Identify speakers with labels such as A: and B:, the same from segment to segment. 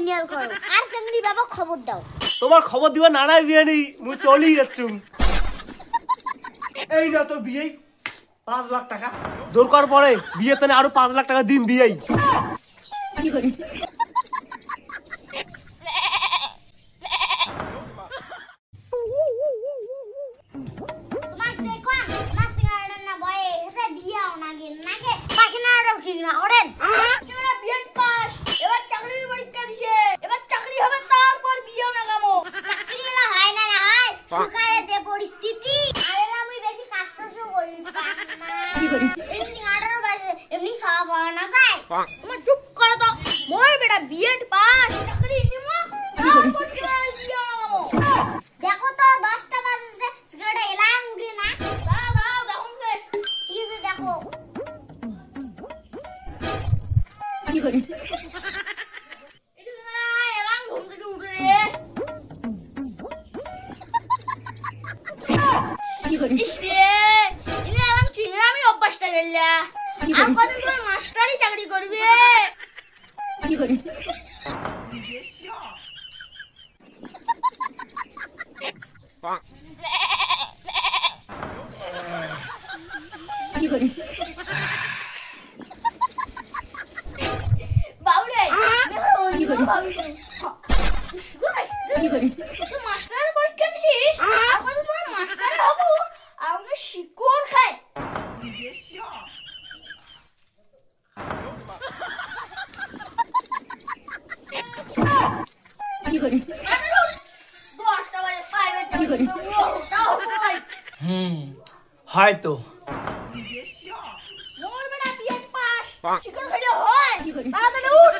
A: Final করো আর চেংড়ি বাবা খবর দাও।
B: তোমার খবর দিবা নানাই বিয়ে নেই মুই চলেই যাচ্ছুম। এই না তোর বিয়ে 5 লাখ টাকা দরকার পড়ে বিয়েতে আরো 5 লাখ টাকা দিন বিয়েই।
A: কি করি চুপ করো তো মোর বেটা বিএড পাস চাকরি নিমো তারপর বিয়ে নাগামো। দেখো তো 10টা বাজে সিগারেট এলাম উঠে না দাও দেখো সে কি আছে দেখো কি করি এটা না এলাম ঘুম থেকে উঠে রে কি করি ইস রে ইনে এলাম চিংড়ামি অভ্যাসটা গেলা আর কতদিন পর মাস্টারই চাকরি করবে। কি করি কি করি বাউরে কি করি কি করি তুই মাস্টারের পরীক্ষা দিছিস আর কতদিন পর মাস্টার হব আর আমাকে শিক্ষক খায়। কি করি
B: হয়তো
A: মোর বেটা বিএড পাস শিক্ষক হইলে হয় কি করি তাড়াতাড়ি উঠ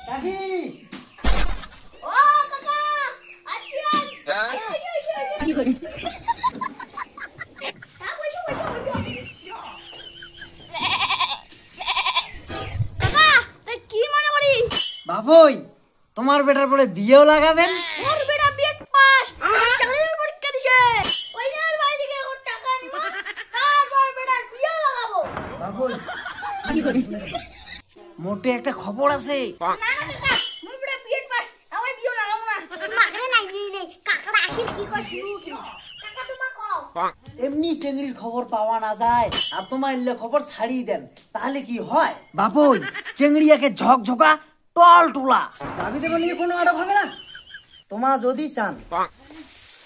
B: কাকি
A: ও কাকা আছিস কি করি
C: বাবুই তোমার বেটার পরে বিয়েও লাগাবেন?
A: মোর বেটা বিএড পাস চাকরির পরীক্ষা দিছে ওইনার ভাই থেকে ওর টাকা নিব তারপর বেটার বিয়ে লাগাবো।
C: বাবুই কি করি মোটে একটা খবর আছে।
A: না না কাকা মোর বেটা বিএড পাস আমি বিয়ে লাগাবো না। মাগরে নাই নেই কাকারা আসিল কি করছিস কাকা তোমা কও
C: এমনি চেংড়ির খবর পাওয়া না যায় আর তোমার ইল্লে খবর ছাড়িয়ে দেন তাহলে কি হয়? বাবুই চেংড়িয়াকে ঝকঝকা টল টোলা দাবি দেবো নিয়ে কোনো আটক হবে না। তোমার যদি চান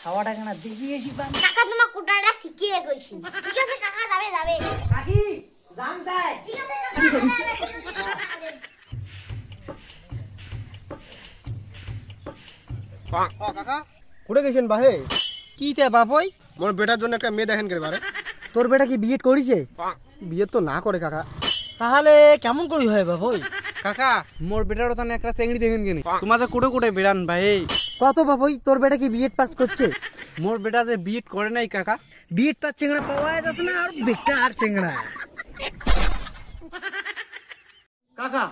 C: খাওয়াটা কেন দেখিয়েছি
A: কাকা তোমার কোটাটা ঠিকই কইছি। ঠিক আছে কাকা যাবে যাবে
C: কাকি জান তাই
A: ঠিক আছে কাকা
B: কাকা কোড়ে গেছেন বাহে
C: কি তে বাবুই
B: মোর বেটার জন্য একটা মেয়ে দেখেন কে বারে।
C: তোর বেটা কি বিয়ে করেছে?
B: বিয়ে তো না করে কাকা।
C: তাহলে কেমন করি হয় বাবুই?
D: কাকা মোর বেটার ওখানে একটা চেংড়ি দেখেন কেন তোমাদের কোটে কোটে বেড়ান ভাই।
C: কত বাবুই তোর বেটা কি বিএড পাস করছে?
D: মোর বেটা যে বিএড করে নাই কাকা।
C: বিএড পাস চেংড়া পাওয়া যাচ্ছে না আর বেকার চেংড়া।
B: কাকা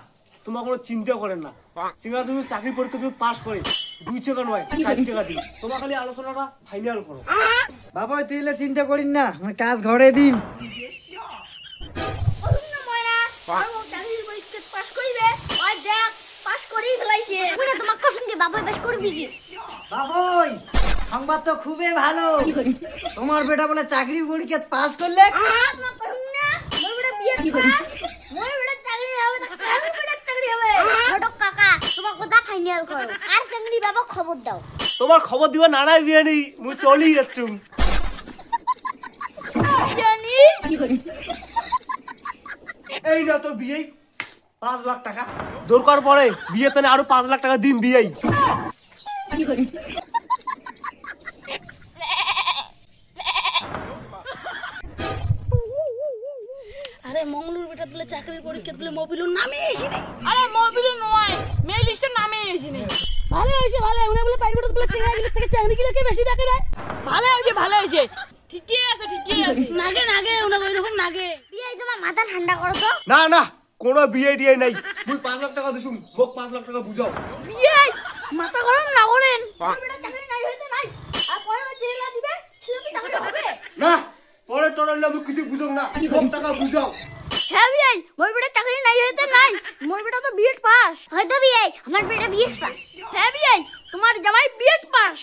B: তোমার কোনো চিন্তা করেন না সিঙ্গা তুমি চাকরি পরীক্ষা তুমি পাস করে 2 টাকা নয় 4 টাকা দিই তোমার খালি আলোচনাটা ফাইনাল করো।
C: বাবুই তুই চিন্তা করিস না আমি কাজ ঘরে দিন।
A: চাকরির পরীক্ষা পাস করিবে ওই দেখ পাস করেই ফেলাইছে পুরো তোমার কসম দিয়ে বাবা বেশ করবি কি।
C: বাবুই সংবাদ তো খুবই ভালো তোমার বেটা বলে চাকরি পরীক্ষা পাস করলে
A: তোমার কসম না মোর বেটা বিয়ে পাস মোর বেটা চাকরি হবে না কার বেটা চাকরি হবে। ছোট কাকা তোমার কথা ফাইনাল করো আর চেংড়ি বাবা খবর দাও।
B: তোমার খবর দিবা নানাই বিয়ে নেই মুই চলেই যাচ্ছুম।
A: জানি কি করি
B: এই না তোর বিয়ে 5 লাখ টাকা দরকার পড়ে বিয়েতে আরো 5 লাখ টাকা দিন বিয়েই।
A: কি করি আরে মঙ্গলুর বেটা তুলে চাকরির পরীক্ষা তুলে মোবিলুর নামে এসেনি।
E: আরে মোবিলু নয় মেল লিস্টের নামে এসেনি। ভালো হয়েছে উনি বলে প্রাইভেট বলে চেঙ্গা থেকে চাকরি গিলাকে বেশি টাকা দেয়। ভালো হয়েছে ঠিকই আছে
A: নাগে ওনা ওইরকম নাগে বিয়ে তোমার মাথা ঠান্ডা করো তো।
B: না না কোনো বিয়ে দিয়ে নাই মুই 5 লাখ টাকা দিছুম মোক 5 লাখ টাকা বুঝাও।
A: বিয়ে মাথা গরম না করেন বেটা চাকরি নাই হইতে নাই আর পরে জেলা দিবে সেটা তো চাকরি হবে
B: না পরে টরলে আমি কিছু বুঝাম না মোক টাকা বুঝাও।
A: হ্যাঁ বিয়ে মোর বেটা চাকরি নাই হইতে নাই মোর বেটা তো বিএস পাস। হ্যাঁ বিয়াই, তোমার জামাই বিএড পাস।